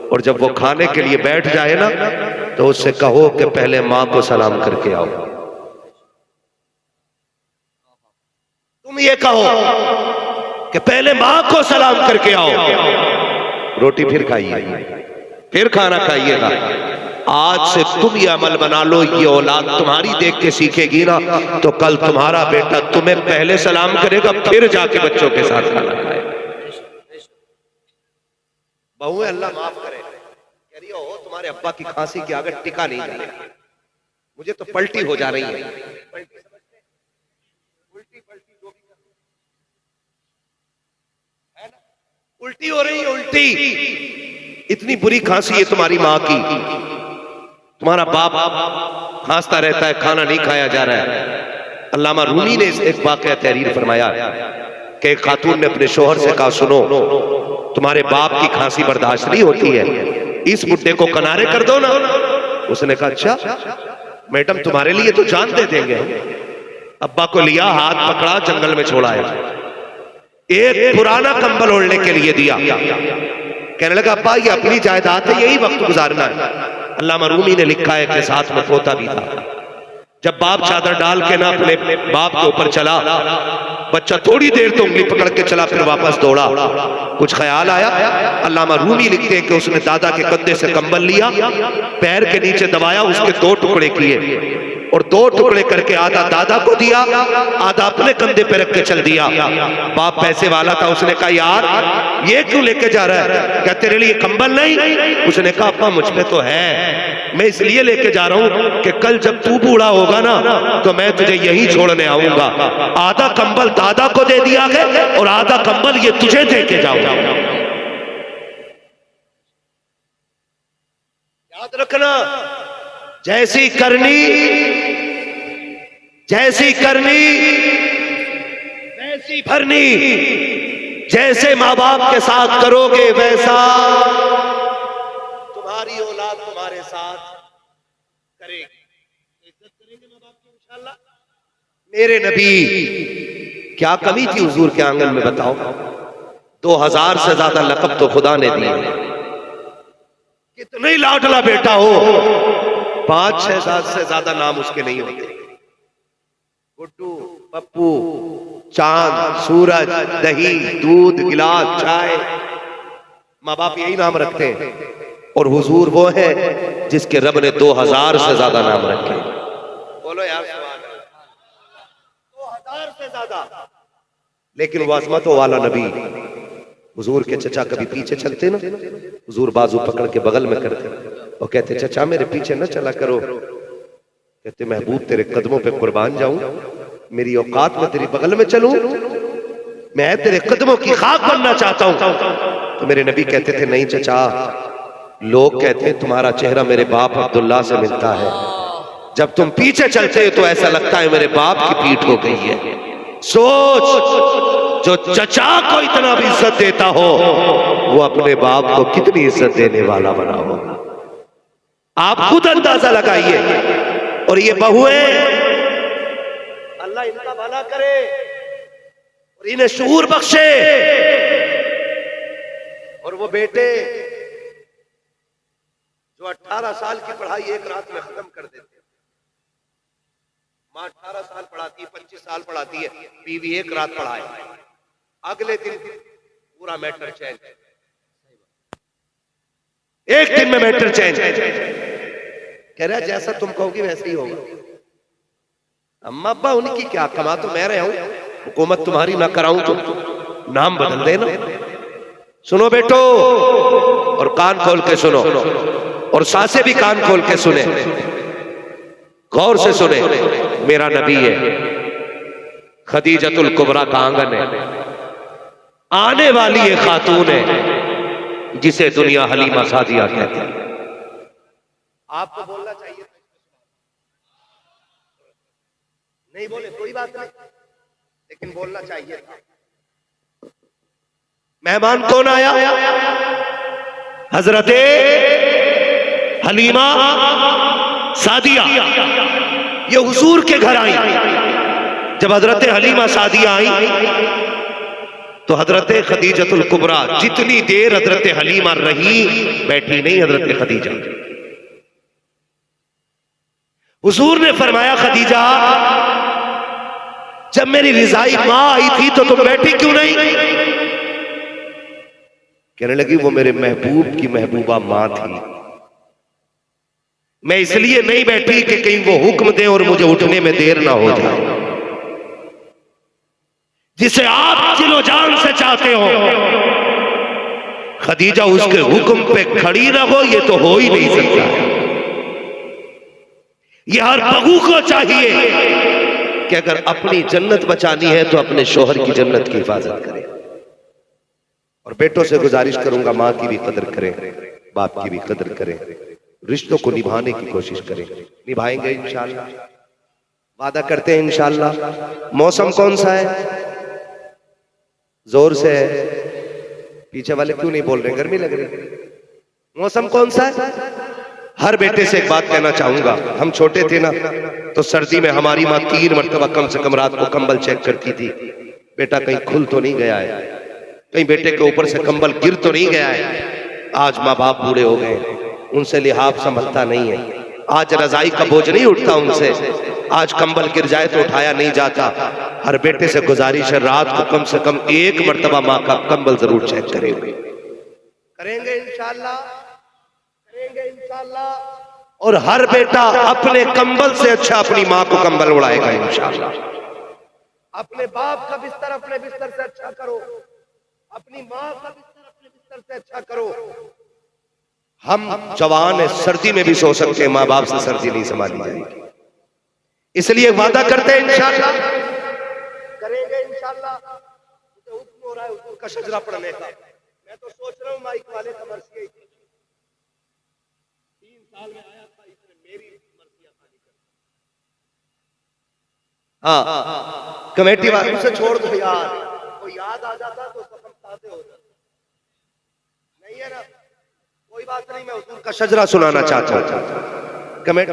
Speaker 3: और जब वो खाने के लिए बैठ जाए ना, तो उससे कहो कि पहले मां को सलाम करके आओ। तुम ये कहो कि पहले मां को सलाम करके आओ, रोटी फिर खाइए, फिर खाना खाइएगा। आज से तुम ये अमल बना लो, ये औलाद तुम्हारी देख के सीखेगी ना, तो कल तुम्हारा बेटा तुम्हें पहले सलाम करेगा, फिर जाके बच्चों के साथ खाना खाएगा। बहू अल्लाह माफ करे, कह रही हो तुम्हारे अब्बा की खांसी की आगे टिका नहीं है, मुझे तो पलटी हो जा रही है। उल्टी हो रही है, उल्टी, इतनी बुरी खांसी है तुम्हारी माँ की, तुम्हारा बाप खांसता रहता है, खाना नहीं खाया जा रहा है। अल्लामा रूमी ने एक वाक़या तहरीर फरमाया कि एक खातून ने अपने शोहर से कहा, सुनो तुम्हारे बाप की खांसी बर्दाश्त नहीं होती है, इस बुड्ढे को किनारे कर दो ना। उसने कहा अच्छा मैडम, तुम्हारे लिए तो जान दे देंगे। अब्बा को लिया, हाथ पकड़ा, जंगल में छोड़ाया, एक पुराना कंबल ओढ़ने के लिए दिया, कहने लगा अब्बा ये अपनी जायदाद है, यही वक्त गुजारना है। अल्लामा रूमी ने लिखा है कि साथ में पोता भी था। जब बाप चादर डाल के ना अपने बाप के ऊपर चला, बच्चा थोड़ी देर तो उंगली पकड़ के चला, फिर वापस दौड़ा। कुछ ख्याल आया, अल्लामा रूमी लिखते हैं कि उसने दादा के कंधे से कंबल लिया, पैर के नीचे दबाया, उसके 2 टुकड़े किए और 2 टुकड़े करके आधा दादा को दिया, आधा अपने कंधे पे रख के चल दिया। बाप पैसे वाला था, उसने कहा यार ये क्यों लेके जा रहा है? क्या तेरे लिए कंबल नहीं? उसने कहा अप्पा मुझ पे तो है, मैं इसलिए लेके जा रहा हूं कि कल जब तू बूढ़ा होगा ना तो मैं तुझे यही छोड़ने आऊंगा। आधा कंबल दादा को दे दिया गया और आधा कंबल ये तुझे दे के जाऊंगा। याद रखना, जैसी करनी वैसी भरनी। जैसे माँ बाप के साथ करोगे वैसा तुम्हारी औलाद तुम्हारे साथ करेगी। इज्जत करेंगे माँ बाप की इंशाअल्लाह। मेरे नबी क्या कमी थी हुजूर के आंगन में बताओ? 2000 से ज्यादा लक़ब तो खुदा ने दिए। कितने लाडला बेटा हो, 5-6 से ज्यादा नाम उसके नहीं होते। गुड्डू, पप्पू, चांद, सूरज, दही, दूध, गिलास, चाय, माँ बाप यही नाम रखते हैं। और हुजूर वो है जिसके रब ने 2000 से ज्यादा नाम रखे। बोलो यार सुभान अल्लाह। 2000 से ज्यादा। लेकिन वो अज़मतों वाला नबी, हुजूर के चचा कभी पीछे चलते ना, हुजूर बाजू पकड़ के बगल में करते और कहते चचा मेरे पीछे न चला करो। कहते महबूब तेरे कदमों पे कुर्बान जाऊं, मेरी औकात में तेरी बगल में चलूं, मैं तेरे कदमों की खाक बनना चाहता हूं। तो मेरे नबी कहते थे नहीं चचा, लोग कहते हैं तुम्हारा चेहरा मेरे बाप अब्दुल्ला से मिलता है, जब तुम पीछे चलते हो तो ऐसा लगता है मेरे बाप की पीठ हो गई है। सोच, जो चचा को इतना भी इज्जत देता हो वो अपने बाप को कितनी इज्जत देने वाला बना होगा। आप खुद अंदाजा लगाइए। और ये बहुएं, अल्लाह इनका भला करे और इन्हें शऊर बख्शे। और वो बेटे जो 18 साल की पढ़ाई एक रात में खत्म कर देते हैं। माँ 18 साल पढ़ाती है, 25 साल पढ़ाती है, बीवी एक रात पढ़ाए, अगले दिन पूरा मैटर चेंज, एक दिन में मैटर चेंज। कह रहा जैसा तुम कहोगे वैसे ही होगा। अम्मा अब्बा उनकी क्या, कमा तो मैं रहा हूं, हुकूमत तुम्हारी ना कराऊं तो नाम बदल देना। सुनो बेटो, और कान खोल के सुनो, और सासे भी कान खोल के सुने, गौर से सुने। मेरा नबी है, खदीजतुल कुबरा का आंगन है, आने वाली ये खातून है जिसे दुनिया हलीमा सादिया कहती है। आपको बोलना चाहिए, नहीं बोले कोई बात नहीं, लेकिन बोलना चाहिए था। मेहमान कौन आया? हजरते हलीमा सादिया। ये हुजूर के घर आई। जब हजरते हलीमा सादिया आई तो हजरते खदीजतुल कुबरा जितनी देर हजरते हलीमा रही, बैठी नहीं हजरते खदीजा। हुजूर ने फरमाया खदीजा जब मेरी रिजाई मां आई थी तो तुम बैठी क्यों नहीं? कहने लगी वो मेरे महबूब की महबूबा मां थी, मैं इसलिए नहीं बैठी कि कहीं वो हुक्म दे और मुझे उठने में देर ना हो जाए। जिसे आप दिलो जान से चाहते हो खदीजा उसके हुक्म पे खड़ी ना हो, ये तो हो ही नहीं सकता। ये हर बहू को चाहिए कि अगर अपनी जन्नत बचानी है तो अपने शोहर की जन्नत की हिफाजत करे। और बेटों से गुजारिश करूंगा, माँ की भी कदर करें, बाप की भी कदर करें, रिश्तों को निभाने की कोशिश करें। निभाएंगे इंशाअल्लाह, वादा करते हैं इंशाअल्लाह। मौसम कौन सा है? जोर से है, पीछे वाले क्यों नहीं बोल रहे? गर्मी लग रही। मौसम कौन सा है? हर बेटे से एक बात कहना चाहूंगा, हम छोटे थे ना तो सर्दी में हमारी माँ 3 मरतबा कम से कम रात को कंबल चेक करती थी, बेटा कहीं खुल तो नहीं गया है, कहीं बेटे के ऊपर से कंबल गिर तो नहीं गया है। आज माँ बाप बूढ़े हो गए, उनसे लिहाफ संभलता नहीं है, आज रजाई का बोझ नहीं उठता उनसे, आज कंबल गिर जाए तो उठाया नहीं जाता। हर बेटे से गुजारिश है रात को कम से कम एक मर्तबा माँ का कंबल जरूर चेक करेंगे।
Speaker 1: करेंगे इंशाअल्लाह, करेंगे इंशाअल्लाह।
Speaker 3: और हर बेटा अपने कंबल से अच्छा अपनी माँ को कंबल उड़ाएगा इंशाअल्लाह।
Speaker 1: अपने बाप का बिस्तर अपने बिस्तर से अच्छा करो, अपनी माँ का बिस्तर अपने बिस्तर से अच्छा करो।
Speaker 3: हम जवान है, सर्दी में भी सो सकते हैं, माँ बाप से सर्दी नहीं संभाली जाएगी। इसलिए वादा करते हैं इंशाअल्लाह,
Speaker 1: करेंगे इंशाअल्लाह। मुझे हुक्म हो रहा है हुजूर का शजरा पढ़ने का। मैं तो सोच रहा हूँ माइक वाले का मर्सी 3 साल में आया था, इसने मेरी मर्सियां खाली कर।
Speaker 3: हाँ कमेटी वालों से छोड़ दो यार,
Speaker 1: कोई याद आ जाता तो सब ताज़े हो जाते। नहीं है ना, कोई बात नहीं, मैं हुजूर का
Speaker 3: शजरा सुनाना चाहता हूँ। कमेटी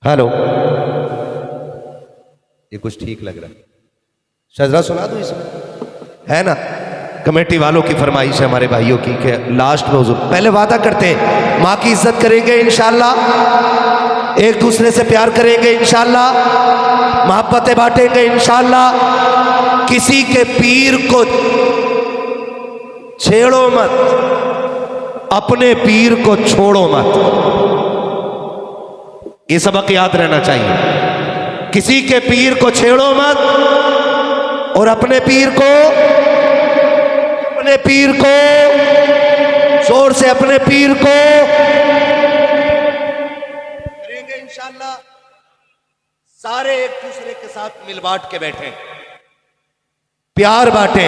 Speaker 3: हेलो, ये कुछ ठीक लग रहा है, शजरा सुना दो इसमें, है ना। कमेटी वालों की फरमाइश है हमारे भाइयों की कि लास्ट में हुजूर पहले वादा करते हैं माँ की इज्जत करेंगे इंशाअल्लाह, एक दूसरे से प्यार करेंगे इंशाअल्लाह, मोहब्बतें बांटेंगे इंशाअल्लाह, किसी के पीर को छेड़ो मत, अपने पीर को छोड़ो मत। ये सबक याद रहना चाहिए। किसी के पीर को छेड़ो मत और अपने पीर को जोर से अपने पीर को
Speaker 1: करेंगे इंशाअल्लाह। सारे एक दूसरे के साथ मिल बांट के बैठे,
Speaker 3: प्यार बांटे।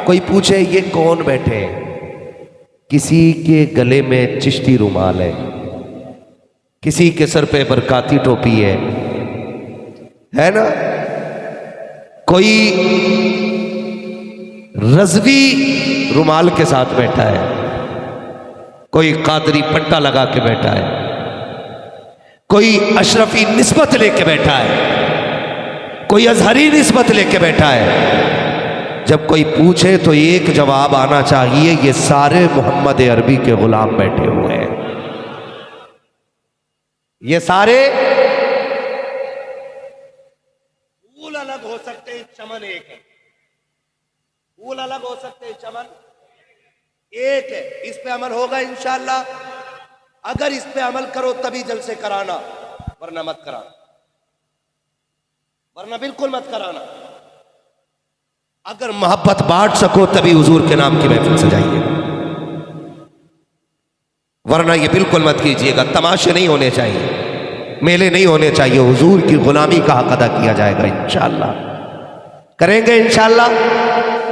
Speaker 3: कोई पूछे ये कौन बैठे, किसी के गले में चिश्ती रुमाल है, किसी के सर पे बरकाती टोपी है ना, कोई रज़वी रुमाल के साथ बैठा है, कोई कादरी पट्टा लगा के बैठा है, कोई अशरफी निस्बत लेके बैठा है, कोई अजहरी निस्बत लेके बैठा है। जब कोई पूछे तो एक जवाब आना चाहिए, ये सारे मोहम्मद अरबी के गुलाम बैठे हुए हैं, ये सारे।
Speaker 1: फूल अलग हो सकते हैं, चमन एक है। फूल अलग हो सकते हैं, चमन एक है। इस पे अमल होगा इंशाअल्लाह। अगर इस पे अमल करो तभी जलसे कराना, वरना मत कराना, वरना बिल्कुल मत कराना।
Speaker 3: अगर मोहब्बत बांट सको तभी हुजूर के नाम की महफिल सजाइए, वरना ये बिल्कुल मत कीजिएगा। तमाशे नहीं होने चाहिए, मेले नहीं होने चाहिए, हुजूर की गुलामी का हक अदा किया जाएगा इंशाअल्लाह। करेंगे इंशाअल्लाह।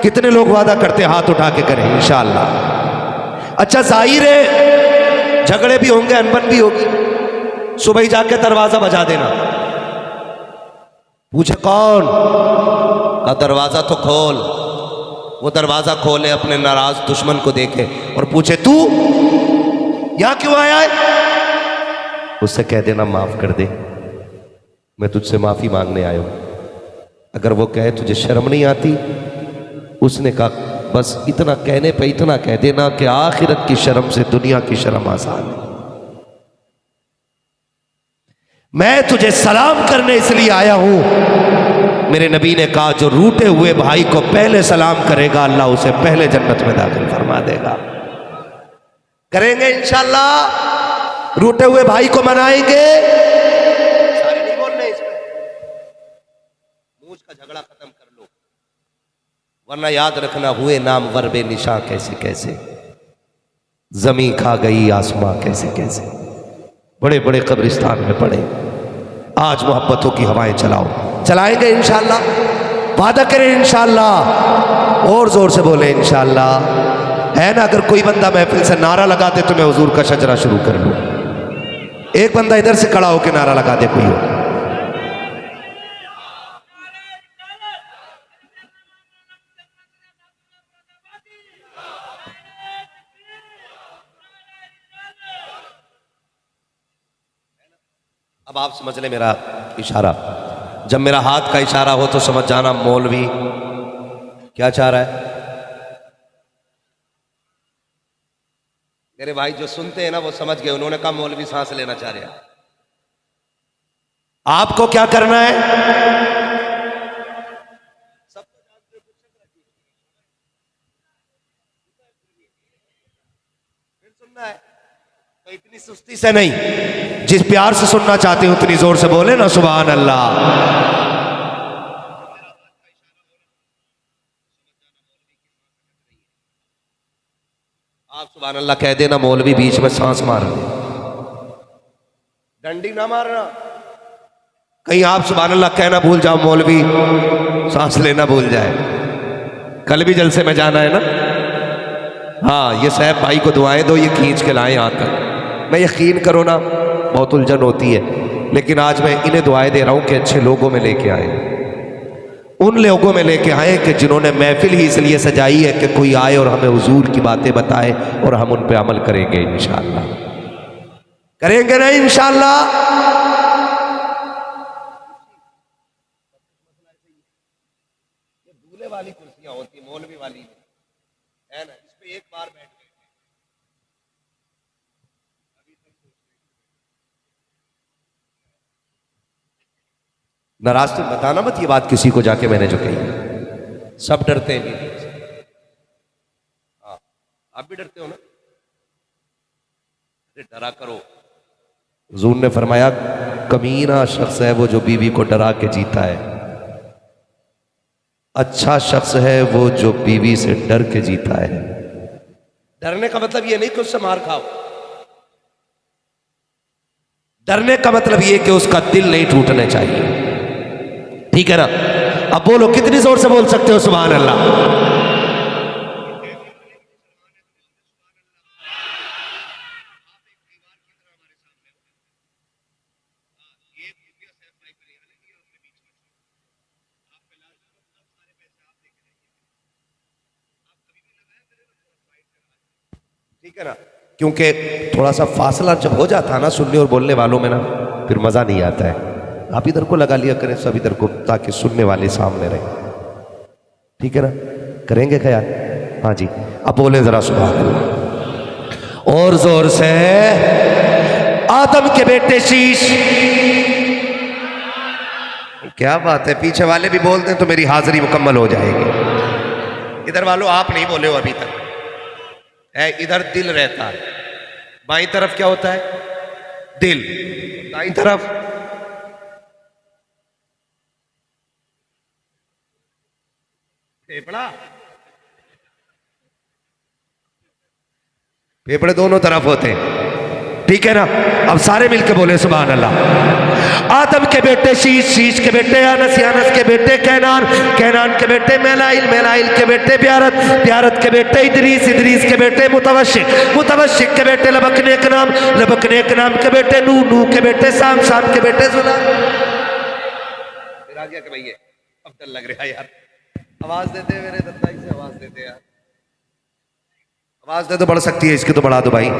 Speaker 3: कितने लोग वादा करते, हाथ उठा के करें इंशाअल्लाह। अच्छा जाहिर है झगड़े भी होंगे, अनबन भी होगी, सुबह ही जाके दरवाजा बजा देना। पूछे कौन, का दरवाजा तो खोल। वो दरवाजा खोले, अपने नाराज दुश्मन को देखे और पूछे तू यहां क्यों आया है, उससे कह देना माफ कर दे, मैं तुझसे माफी मांगने आया हूं। अगर वो कहे तुझे शर्म नहीं आती, उसने कहा बस इतना कहने पे इतना कह देना कि आखिरत की शर्म से दुनिया की शर्म आसान है। मैं तुझे सलाम करने इसलिए आया हूं, मेरे नबी ने कहा जो रूठे हुए भाई को पहले सलाम करेगा अल्लाह उसे पहले जन्नत में दाखिल फरमा देगा। करेंगे इंशाअल्लाह, रूठे हुए भाई को मनाएंगे।
Speaker 1: सारे नहीं बोलने इसमें, मूछ का झगड़ा खत्म कर लो,
Speaker 3: वरना याद रखना हुए नाम वरबे निशा कैसे कैसे, जमी खा गई आसमां कैसे कैसे, बड़े बड़े कब्रिस्तान में पड़े। आज मोहब्बतों की हवाएं चलाओ, चलाएंगे इंशाअल्लाह, वादा करें इंशाअल्लाह, और जोर से बोले इंशाअल्लाह, है ना। अगर कोई बंदा महफिल से नारा लगा दे तो मैं हुजूर का शजरा शुरू कर लूं। एक बंदा इधर से खड़ा होकर नारा लगा दे कोई हो। अब आप समझ लें मेरा इशारा, जब मेरा हाथ का इशारा हो तो समझ जाना मौलवी क्या चाह रहा है।
Speaker 1: तेरे भाई जो सुनते हैं ना वो समझ गए, उन्होंने कहा मौलवी सांस लेना चाह रहे हैं।
Speaker 3: आपको क्या करना है?
Speaker 1: सुनना है
Speaker 3: तो इतनी सुस्ती से नहीं, जिस प्यार से सुनना चाहते हो उतनी जोर से बोले ना सुभान अल्लाह। आप सुभान अल्लाह कह देना, मौलवी बीच में सांस मार रहे,
Speaker 1: डंडी ना मारना।
Speaker 3: कहीं आप सुभान अल्लाह कहना भूल जाओ, मौलवी सांस लेना भूल जाए। कल भी जलसे में जाना है ना। हाँ, ये साहब भाई को दुआएं दो, ये खींच के लाएं यहाँ तक। मैं यकीन करो ना बहुत उलझन होती है, लेकिन आज मैं इन्हें दुआएं दे रहा हूं कि अच्छे लोगों में लेके आए, उन लोगों में लेके आए कि जिन्होंने महफिल ही इसलिए सजाई है कि कोई आए और हमें हुजूर की बातें बताए और हम उन पे अमल करेंगे इंशाअल्लाह। करेंगे ना इंशाअल्लाह।
Speaker 1: दूल्हे वाली कुर्सियां होती है, मौलवी वाली है ना, इस पे एक बार बैठ गए।
Speaker 3: नाराज तो बताना मत ये बात किसी को जाके मैंने जो कही। सब डरते हैं।
Speaker 1: हाँ, आप भी डरते हो ना? अरे डरा करो।
Speaker 3: हुजूर ने फरमाया कमीना शख्स है वो जो बीवी को डरा के जीता है, अच्छा शख्स है वो जो बीवी से डर के जीता है।
Speaker 1: डरने का मतलब ये नहीं कि उससे मार खाओ,
Speaker 3: डरने का मतलब ये कि उसका दिल नहीं टूटना चाहिए। ठीक है ना? अब बोलो, कितनी जोर से बोल सकते हो सुभान अल्लाह?
Speaker 1: ठीक है ना?
Speaker 3: क्योंकि थोड़ा सा फासला जब हो जाता है ना सुनने और बोलने वालों में ना, फिर मजा नहीं आता है। आप इधर को लगा लिया करें, सब इधर को, ताकि सुनने वाले सामने रहे। ठीक है ना? करेंगे ख्याल? हाँ जी। अब बोले जरा सुभान अल्लाह और जोर से। आदम के बेटे शीश। क्या बात है, पीछे वाले भी बोलते हैं तो मेरी हाजिरी मुकम्मल हो जाएगी।
Speaker 1: इधर वालों आप नहीं बोले हो अभी तक है। इधर दिल रहता है, बाईं तरफ क्या होता है? दिल। दाईं तरफ फेफड़ा।
Speaker 3: फेफड़े दोनों तरफ होते हैं। ठीक है ना? अब सारे मिलकर बोले सुभान अल्लाह। आदम के बेटे शीश, शीश के बेटे अनस, अनस के बेटे कैनान, कैनान के बेटे मेलाइल, मेलाइल के बेटे ब्यारत, ब्यारत के बेटे इदरीस, इदरीस के बेटे मुतवशिक, मुतवशिक के बेटे लबकने के नाम, लबकने के नाम के बेटे नू, नू के बेटे शाम, शाम के बेटे जुला।
Speaker 1: फिर आ गया कि भैया अब डर लग रहा है यार। आवाज देते मेरे दत्ताई से, आवाज देते यार।
Speaker 3: आवाज दे तो बढ़ सकती है, इसकी तो बढ़ा दो भाई।
Speaker 1: यार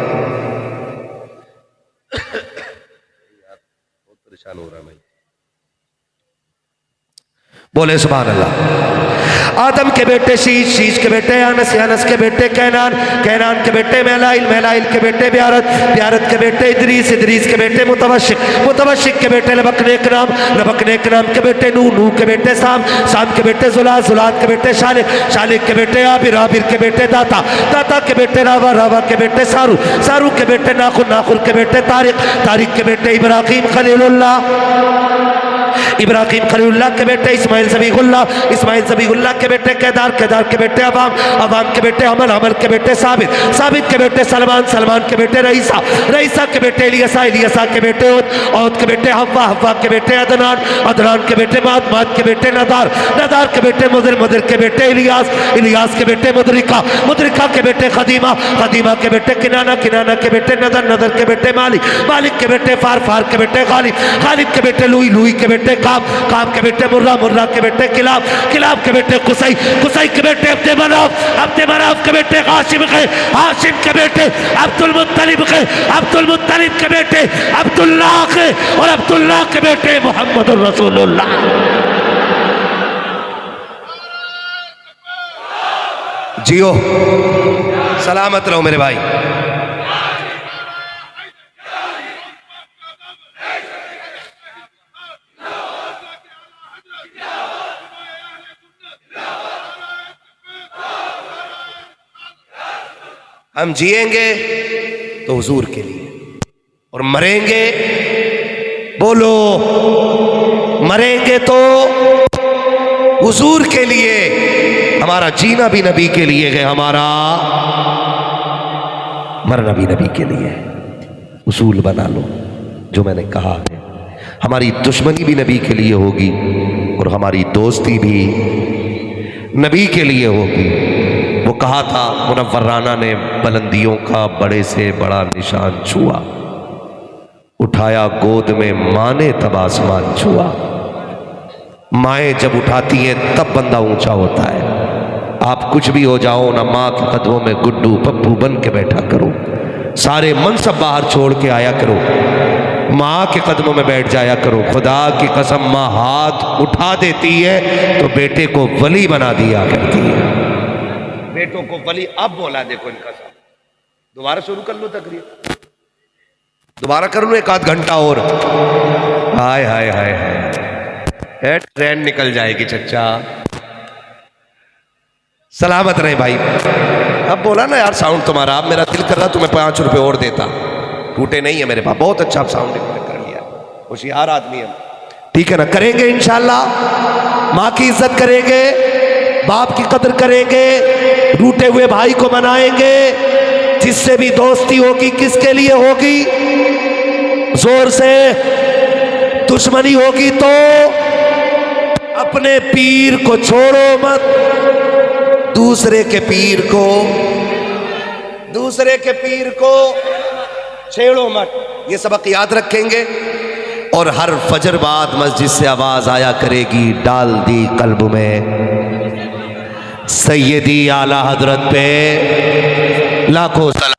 Speaker 1: बहुत परेशान हो रहा है भाई।
Speaker 3: बोले सुभान अल्लाह। आदम के बेटे शीश, शीश के बेटे अनस, अनस के बेटे कैनान, कैनान के बेटे मेलाइल, मेलाइल के बेटे ब्यारत, ब्यारत के बेटे इदरीस, इदरीस के बेटे मुतवशिक, मुतवशिक के बेटे लबकने के नाम, लबकने के नाम के बेटे नू, नू के बेटे शाम, शाम के बेटे जुलात, जुलात के बेटे शालिक, शालिक के बेटे आबिर, आबिर के बेटे दाता, दाता के बेटे रावा, रावा के बेटे सारू, सारू के बेटे नाखुर, नाखुर के बेटे तारिक, तारिक के बेटे इब्राहिम खलीलुल्लाह, इब्राहिम खलीलुल्लाह के बेटे इस्माइल ज़बीहुल्लाह, इस्माइल ज़बीहुल्लाह के बेटे केदार, केदार के बेटे अवाम, अवाम के बेटे अमल, अमल के बेटे साबित, साबित के बेटे सलमान, सलमान के बेटे रईसा, रईसा के बेटे इलियसा, इलियसा के बेटे औद, औद के बेटे हव्वा, हव्वा के बेटे अदनान, अदनान के बेटे माद, माद के बेटे नदार, नदार के बेटे मुदर, मुदर के बेटे इलियास, इलियास के बेटे मुदरिका, मुदरिका के बेटे खदीमा, खदीमा के बेटे किनाना, किनाना के बेटे नदर, नदर के बेटे मालिक, मालिक के बेटे फार, फार के बेटे गालिब, गालिब के बेटे लुई, लुई के बेटे काम, काम के बेटे मुर्रा, मुर्रा के बेटे किलाब, किलाब के बेटे कुसई, कुसई के बेटे अब्दे मनाफ, अब्दे मनाफ के बेटे हाशिम के, हाशिम के बेटे अब्दुल मुत्तलिब के, अब्दुल मुत्तलिब के बेटे अब्दुल्लाह के, और अब्दुल्लाह के बेटे मोहम्मद रसूलुल्लाह। जियो, सलामत रहो मेरे भाई। हम जिएंगे तो हुजूर के लिए, और मरेंगे, बोलो, मरेंगे तो हुजूर के लिए। हमारा जीना भी नबी के लिए है, हमारा मरना भी नबी के लिए। उसूल बना लो जो मैंने कहा है। हमारी दुश्मनी भी नबी के लिए होगी और हमारी दोस्ती भी नबी के लिए होगी। वो कहा था मुनव्वर राना ने, बुलंदियों का बड़े से बड़ा निशान छुआ, उठाया गोद में माँ ने तब आसमान छुआ। माएँ जब उठाती हैं तब बंदा ऊंचा होता है। आप कुछ भी हो जाओ ना, माँ के कदमों में गुड्डू पप्पू बन के बैठा करो, सारे मनसब बाहर छोड़ के आया करो, माँ के कदमों में बैठ जाया करो। खुदा की कसम, माँ हाथ उठा देती है तो बेटे को वली बना दिया करती है।
Speaker 1: बेटों को वली अब बोला, देखो इनका सब। दोबारा शुरू कर लो तकरीर,
Speaker 3: दोबारा कर लो, एक आध घंटा और। हाय हाय हाय हाय, ट्रेन निकल जाएगी चच्चा। सलामत रहे भाई। अब बोला ना यार साउंड तुम्हारा, अब मेरा दिल कर रहा तुम्हें 5 रुपए और देता, टूटे नहीं है मेरे पास। बहुत अच्छा साउंड कर लिया, होशियार आदमी है। ठीक है ना, करेंगे इंशाल्लाह। माँ की इज्जत करेंगे, बाप की कदर करेंगे, रूठे हुए भाई को मनाएंगे। जिससे भी दोस्ती होगी किसके लिए होगी? जोर से। दुश्मनी होगी तो अपने पीर को छोड़ो मत, दूसरे के पीर को, दूसरे के पीर को छेड़ो मत। ये सबक याद रखेंगे। और हर फजर बाद मस्जिद से आवाज आया करेगी, डाल दी कल्ब में सैयदी आला हजरत पे लाखों सलाम।